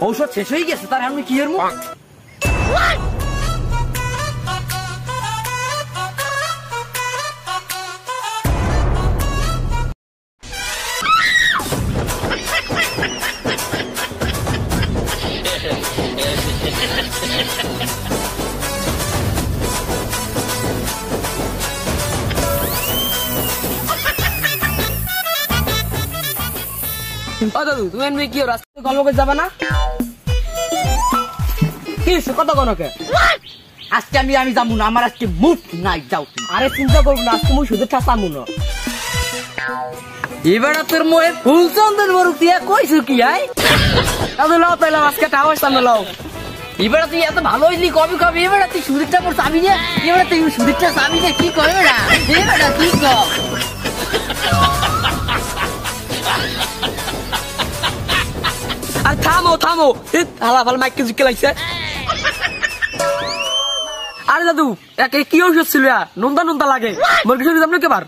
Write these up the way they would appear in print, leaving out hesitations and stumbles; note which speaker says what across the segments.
Speaker 1: ঔষধ শেষ হয়ে গেছে তার আমি কি করবো দাদু তুমি এমনি কি রাস্তায় গল্প করে যাবে না কি কত গণকে আজকে আমি যাবো না আমার আজকে মুড নাই যাও আরে চিন্তা করবো না আজকে মুই শুধু ঠাসামু না এবার তোর মোয়ে ফুল চন্দন মরুক দিয়া কইছু কি আই দাদু লাও তাইলাম আজকে টাওয়ার সামনে লাও এবার তুই এত ভালো হইলি কবি কবি এবার তুই সুদীরটা মোর চাবি নে এবার তুই সুদীরটা চাবি নে কি করবে না এবার কি কর আর থামো থামো হালা ফাল মাইক জিকে লাগছে আরে দাদু একে কি ওষুধ ছিল নন্দা নন্দা লাগে মোর কিছু দিতাম না কেবার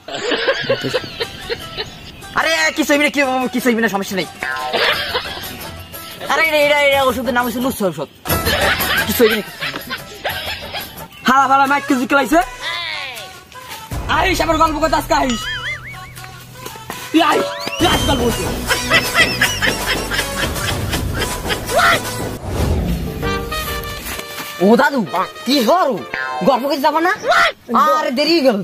Speaker 1: আরে কিছু হইবে কি কিছু হইবে না সমস্যা নেই আরে এটা ওষুধের নাম হচ্ছে নুসর ওষুধ কিছু হইবে না হালা ফালা মাইক জিকে লাগছে আইস আমার গল্প কথা আজকে আইস তুই আইস গল্প করতে ও দাদু কি হরু গল্প করে যাবো না আরে দেরি গেল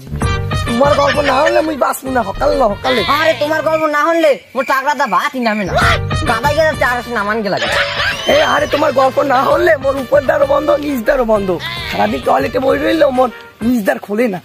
Speaker 1: তোমার গল্প না হলে মুই বাঁচবো না সকালে আরে তোমার গল্প না হলে মোর চাকরা দা ভাতই নামে না গাদাই গেলে চার নামান গে লাগে আরে তোমার গল্প না হলে মোর উপর দ্বারও বন্ধ নিচ দ্বারও বন্ধ সারাদিন টয়লেটে বই রইলেও মোর নিচ দ্বার খোলে না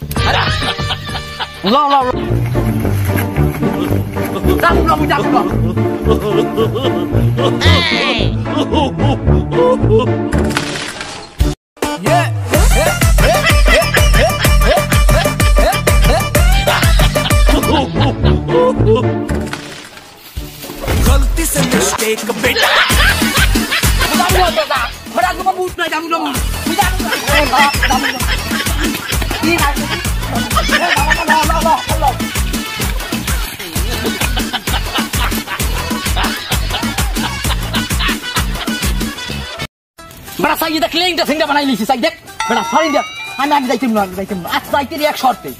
Speaker 2: गलती से मिस्टेक बेटा
Speaker 1: बड़ा साइड देख लेंगे सिंगा बनाई लीसी साइड देख बड़ा सॉरी देख আমি যাইতাম না আজ যাইতেরই এক শর্তে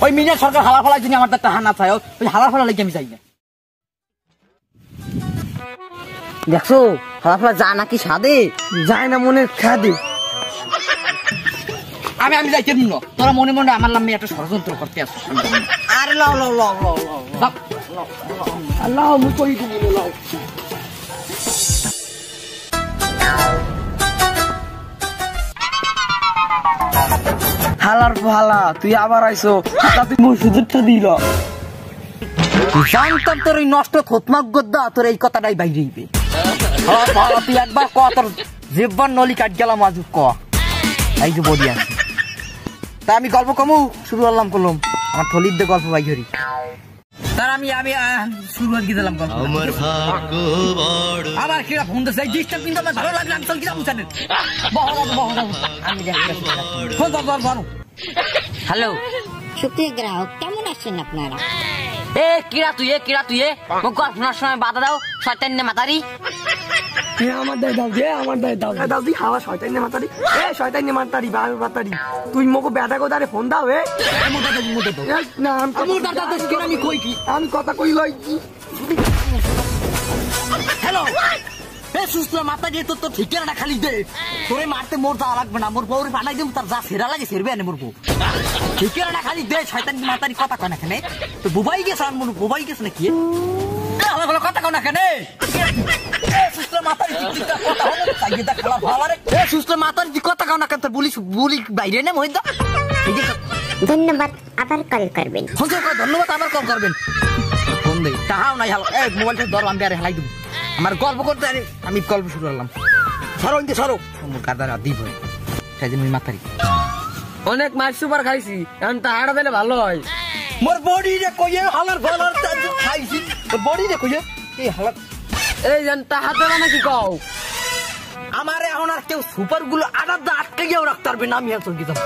Speaker 1: ওই মিনিট সরকার হালা ফলার জন্য আমার একটা হানা চাই ওই হালা ফলা লাগি আমি যাই না দেখছো হালা ফলা যা নাকি সাদে যায় না মনে খাদে আমি যাইতাম না তোরা মনে মনে আমার নামে একটা ষড়যন্ত্র করতে আসছিস আরে লাও আল্লাহ মুই কই দিব লাও হালার ফালা তুই আবার আইসো তুই মোর সুযোগটা দিল জানতাম তোর এই নষ্ট খতমাক গদ্দা তোর এই কথাটাই বাইরে হইবে তুই একবার ক তোর জীবন নলি কাট গেলাম আজ ক এই যে বডি আছে তা আমি গল্প কমু শুরু করলাম আমার থলির দিয়ে গল্প বাই ধরি তার আমি শুরু করে দিলাম গল্প আমার ভাগ্য বড় আবার কিরা ফোন দিছে এই ডিস্টার্ব কিন্তু আমার ভালো লাগলো আমি চল কিরা বুঝানে আমি ফোন ধর হ্যালো
Speaker 3: সুপ্রিয় গ্রাহক কেমন আছেন আপনারা
Speaker 1: কিরা তুই মোক গল্পনার সময় বাধা দাও শয়তান মাতারি আমার দাও দি হাওয়া শয়তান মাতারি শয়তান মাতারি বাতারি তুই মোকে বেটা গোদারে ফোন দাও না আমি কই কি আমি কথা কই লই হ্যালো সুস্থ মাথা দিয়ে তোর ঠিকানা খালি দে তোরে মারতে মোর যাওয়া লাগবে না মোর বউরে পাঠাই দেব তার যা সেরা লাগে সেরবে আনে মোর বউ ঠিকানা খালি দে শয়তান মাতারি কথা কয় না কেন তো বুবাই গেছে আর মোর বুবাই গেছে নাকি কথা কয় না কেন সুস্থ মাতারি কথা হলো তাই দা খেলা ভালো রে সুস্থ মাতারি কথা কয় না কেন তোর বুলি বাইরে না মহিন্দা
Speaker 3: ধন্যবাদ আবার কল করবেন
Speaker 1: ধন্যবাদ আবার কল করবেন ফোন দে তাহাও নাই হলো মোবাইলটা ধর আমি আরে হেলাই দেব আমার গল্প করতে আমি গল্প শুরু করলাম সরো মোর কাদার দিব সেই জন্য মাথারি অনেক মাছ সুপার খাইছি এখন তাহাড়া দিলে ভালো হয় মোর বডি রে কইয়ে হালার ভালার খাইছি তোর বডি রে কইয়ে এই হালার এই জান তাহা দেবা নাকি কও আমারে এখন আর কেউ সুপার গুলো আটকে গিয়েও রাখতে পারবে না আমি আর চলকি যাব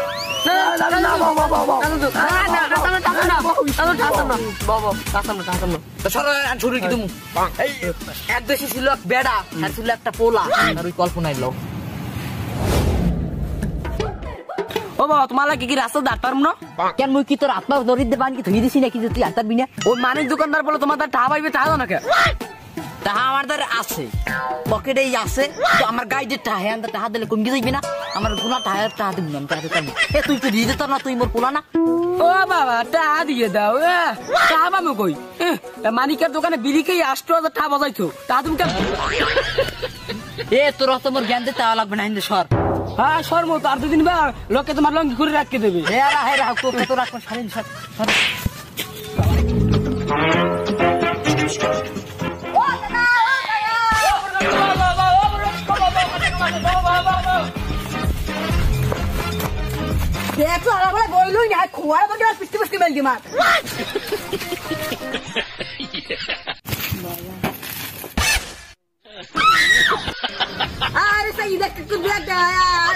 Speaker 1: এক দেশে ছিল এক বেড়া আর ছিল একটা পোলা আর ওই কল্পনায় লোক।
Speaker 4: ও বাবা তোমার লাগে কি রাস্তা দাঁড় পারম না
Speaker 1: কেন মুই কি তোর আত্মা দরিদ্র বান কি ধুই দিছি নাকি যে তুই আনতার বিনা?
Speaker 4: ওই মানিক দোকানদার বলে তোমার টাকা পাইবে টাকা দাও নাকি?
Speaker 1: তাহা আমার দ্বারা আছে, পকেটেই আছে, তো আমার গাইডের টাকা হ্যাঁ টাকা দিলে কমে যাইবি না? আমার গুণা টাকা দিবি না, আমি টাকা দিতাম। তুই তো দিয়ে দিত না, তুই মোর পোলা না?
Speaker 4: ও বাবা টাকা দিয়ে দাও, টাকা পাবো কই? মানিকের দোকানে বিলিকেই ৮০০০ টাকা বাজাইছো, টাকা তুমি কেন?
Speaker 1: তোর অত মোর জ্ঞান দিতে লাগবে না, হিন্দু সর।
Speaker 4: হ্যাঁ সরমো তো, আর দুদিন বা লোকে তোমার লঙ্গি করে রাখতে দেবে।
Speaker 1: তো রাখবো সারিন সর।
Speaker 4: দেখো আমার বইলই না, খোয়ার বকে পিস্তি পিস্তি মেলকি মার। আরে সাই দেখ কুদ দেখ यार।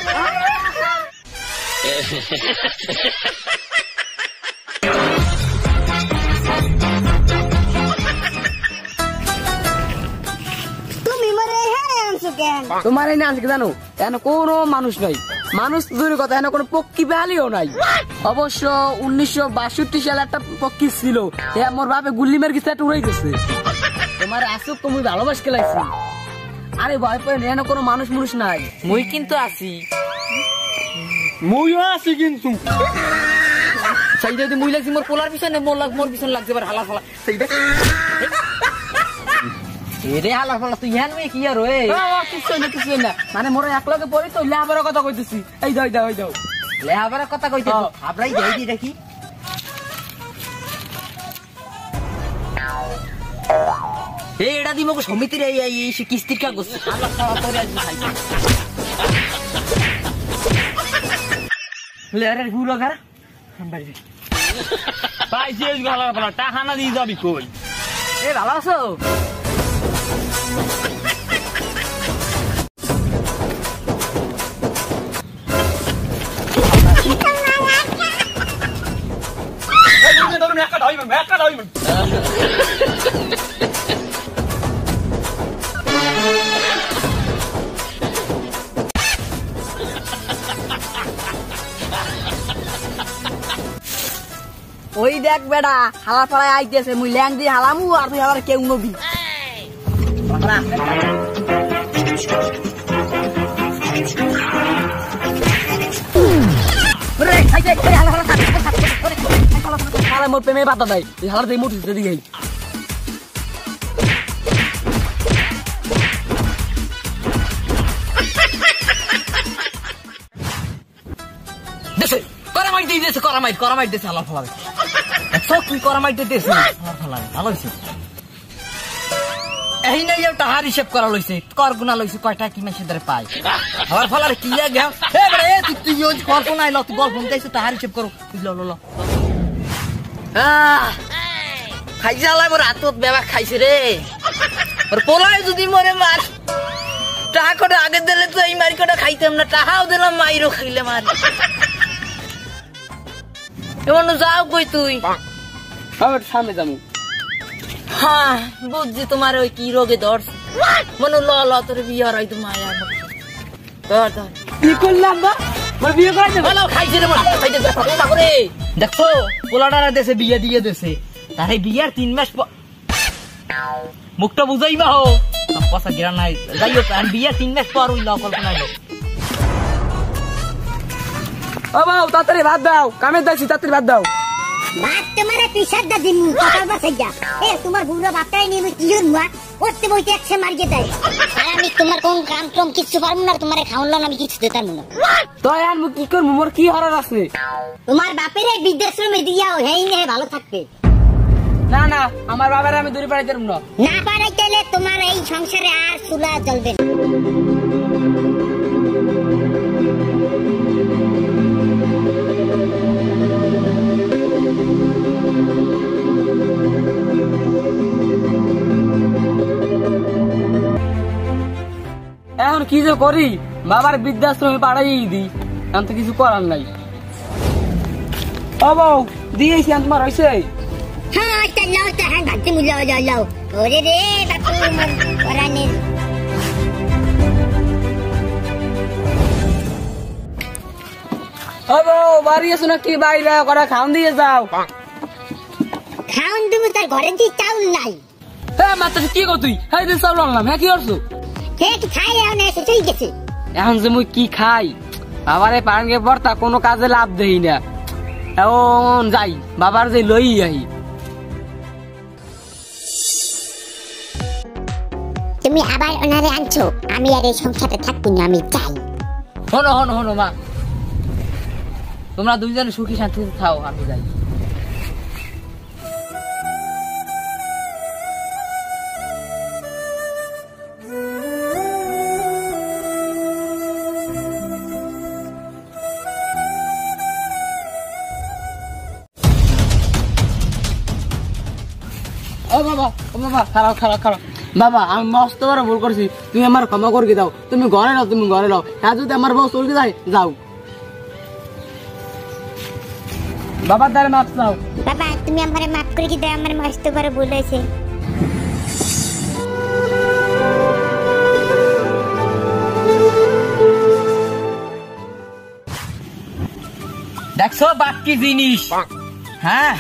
Speaker 3: তুমি মরে হ্যাঁ আনছো কেন?
Speaker 4: তোমার এই নাচ জানো এখানে কোনো মানুষ নাই, মানুষ দূরের কথা এখানে কোনো পক্ষী বেহালিও নাই। অবশ্য 1962 সালে একটা পক্ষী ছিল, মোর ভাবে গুল্লি মেরে গেছে, উড়াই গেছে। তোমার আসুক তুমি ভালোবাস খেলাইছি। আরে ভয় পেয়ে এখানে কোনো মানুষ মানুষ নাই।
Speaker 1: মুই কিন্তু আছি,
Speaker 4: মুইও আছি কিন্তু।
Speaker 1: সেই যদি মুই লাগছি মোর পোলার পিছনে, মোর পিছনে লাগছে এবার হালা ফালা। সেইটা রে হালা ফালা, তুই হ্যান মেয়ে কি আর ওই
Speaker 4: কিছু না মানে মোর একলগে পড়ি তো লেহাবার কথা কইতেছি। এই দাও দাও দাও
Speaker 1: লেহাবার কথা কইতে আপনারাই যাই দি দেখি। এটা দিব সমিতির এই কিস্তির কাগজ
Speaker 4: টাকা না দিয়ে যাবি কই?
Speaker 1: ভালো আছো?
Speaker 4: ওই দেখ বেড়া হালা পাড়ায় আইতেছে, মুই ল্যাং দিয়ে হালামু আর তুই হালার কেউ নবি। মোর প্রেমে বাধা দেয়, হালার দিয়ে মোটিস দিকে
Speaker 1: করামাইট দিয়েছে হালার ফালা। তুই করামাইট দিয়েছে হালার ফালা, ভালো হয়েছে। এই নাই টাহার হিসেব করা লইছে, কর গুনা লইছে, কয়টা কি মাসে ধরে পাই হালার ফালার কি তুই গল্প নাই ল, তুই গল্প চাইছো টাহার হিসেব করো। খাইছে হালাই মোর হাতত বেবা খাইছে রে। পোলাই যদি মরে মার টাকা কটা আগে দিলে তো এই মারি কটা খাইতাম না, টাকাও দিলাম মাইরও খাইলে মার। এমন যাও কই তুই?
Speaker 4: সামনে যাবো।
Speaker 1: হ্যাঁ বুঝছি তোমার ওই কি রোগে ধরছে, মনে ল তোর বিয়ে হয় তো মায়া ধর ধর
Speaker 4: কি করলাম বা বিয়ে করাইছে
Speaker 1: ভালো খাইছে রে করে। দেখো পোলাটারা দেশে বিয়ে দিয়ে দেশে, তার এই বিয়ার 3 মাস মুখটা বুঝাইবা হো পয়সা গিরা নাই যাই হোক, আর বিয়ার 3 মাস পর ওই ল কল্পনা হলো।
Speaker 4: ও বাবু তাড়াতাড়ি ভাত দাও, কামে যাচ্ছি, তাড়াতাড়ি ভাত দাও।
Speaker 3: ভাত তোমার পিসার দা দিন সকাল বাসে যা। তোমার বুড়ো ভাতটাই নিয়ে কি মা করতে বইতে একসে মারিয়ে দেয়। আর আমি তোমার কোন কাম টম কিছু পারবো না, তোমার খাওয়ালাম আমি কিছু দিতাম না।
Speaker 4: তো আর মু কি করব, মোর কি হরার আছে?
Speaker 3: তোমার বাপের এই বৃদ্ধাশ্রমে দিয়াও হেই নে ভালো থাকবে।
Speaker 4: না না আমার বাবার আমি দূরে পাড়াইতে পারবো না।
Speaker 3: না পাড়াইতে হলে তোমার এই সংসারে আর চুলা জ্বলবে না।
Speaker 4: এখন কি যে করি, বাবার বৃদ্ধাশ্রমে পাঠাই দিই, এখন তো কিছু করার নাই। ও বউ দিয়েছি তোমার হয়েছে
Speaker 3: হ্যাঁ লাও তা হ্যাঁ ভাবছি মুলাও লাও ওরে রে বাপু ওরানের
Speaker 4: ও বউ বাড়ি এসো নাকি বাইরে করা খাওন দিয়ে যাও
Speaker 3: খাওন তুমি তার ঘরে যে চাউল নাই
Speaker 4: হ্যাঁ মাত্র কি কর তুই হ্যাঁ দিন চাউল আনলাম হ্যাঁ কি করছো
Speaker 3: হে কি খাই এখন এসে চই গেছে
Speaker 4: এখন যে মুই কি খাই আবার এই পাঙ্গে পড়তা কোনো কাজে লাভ দেই না এখন যাই বাবার যে লই আই
Speaker 3: তুমি আবার ওনারে আনছো আমি আর এই সংসারে থাকবো না আমি চাই
Speaker 4: হনো হনো হনো মা তোমরা দুইজনে সুখী শান্তিতে থাও আমি যাই ও বাবা খারাপ বাবা আমি মস্ত বড় ভুল করছি তুমি আমার ক্ষমা করে দাও তুমি ঘরে নাও হ্যাঁ যদি আমার বউ চলতে যায় যাও বাবার দ্বারা মাপ চাও
Speaker 3: বাবা তুমি আমারে মাফ করে কি দাও আমার মস্ত বড় ভুল হয়েছে
Speaker 1: দেখছো বাকি জিনিস হ্যাঁ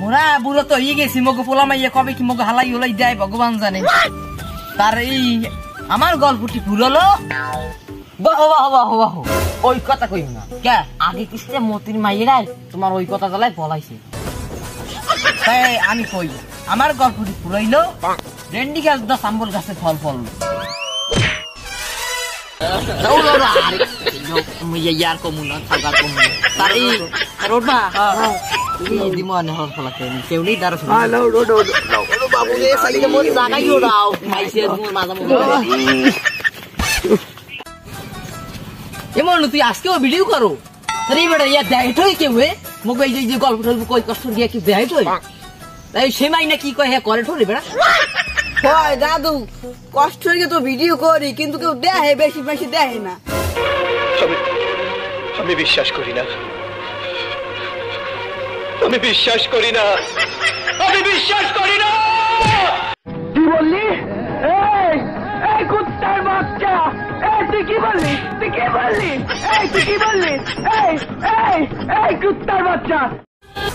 Speaker 1: মোরা বুড়ো তো হয়ে গেছি মগো পোলা মাইয়া কবে কি মগো হালাই হলাই দেয় ভগবান জানে তার এই আমার গল্পটি পুরলো বাহ ওই কথা কই না কে আগে কিসে মতির মাইয়েরাই তোমার ওই কথা জ্বালায় পলাইছে তাই আমি কই আমার গল্পটি পুরাইলো রেন্ডি গাছ দা সাম্বল গাছে ফল ইয়ার কমুনা থাকার কমুনা তার এই রোড বা দিমনে হল ফলাকে কেউ নেই দাঁড়া শুনো হ্যালো রোড বাবু রে সালিকে মোর জাগাইও দাও মাইছে তোমার মাজা মুখ এমন তুই আজকেও ভিডিও করো আরে বেটা ইয়া দেখাই কেউ হে মোক এই যে গল্প টল্প কই কষ্ট দিয়ে কি দেখাই তাই সে মাইনা কি কয় হ্যাঁ করে ঠোরে বেটা
Speaker 5: হয় দাদু কষ্ট হয়ে তো ভিডিও করি কিন্তু কেউ দেখে বেশি দেখে না
Speaker 6: আমি বিশ্বাস করি না
Speaker 2: কি বললি এই কুত্তার বাচ্চা তুই কি বললি এই কুত্তার বাচ্চা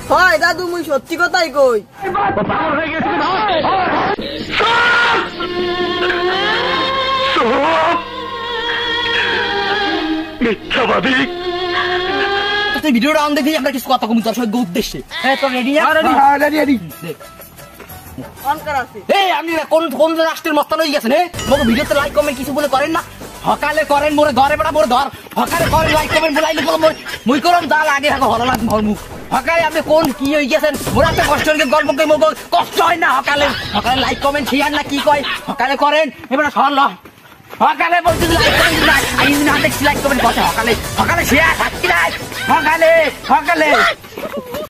Speaker 5: হয় দাদু মুই সত্যি কথাই কই
Speaker 2: পাগল হয়ে গেছে
Speaker 6: মিথ্যাবাদী
Speaker 1: তুই ভিডিওটা অন দেখি আমরা কিছু কথা কমু তোর সঙ্গে উদ্দেশ্যে হ্যাঁ তো রেডি রেডি
Speaker 5: অন করা আছে
Speaker 1: এই আমি কোন রাষ্ট্রের মস্তান হয়ে গেছেন মোক ভিডিওতে লাইক কমেন্ট কিছু বলে করেন না সকালে করেন মোরে ঘরে বেড়া মোরে ধর সকালে করেন লাইক কমেন্ট বলাইলে মুই করম যা লাগে হলো লাগ ভর মুখ সকালে আপনি কোন কি হয়ে গেছেন মোরা তো কষ্ট হয়ে গল্প কই মোক কষ্ট হয় না সকালে লাইক কমেন্ট শেয়ার না কি কয় সকালে করেন এবার সরল সকালে বলছি লাইক কমেন্ট না আই না দেখছি লাইক কমেন্ট কথা সকালে শেয়ার থাকি না সকালে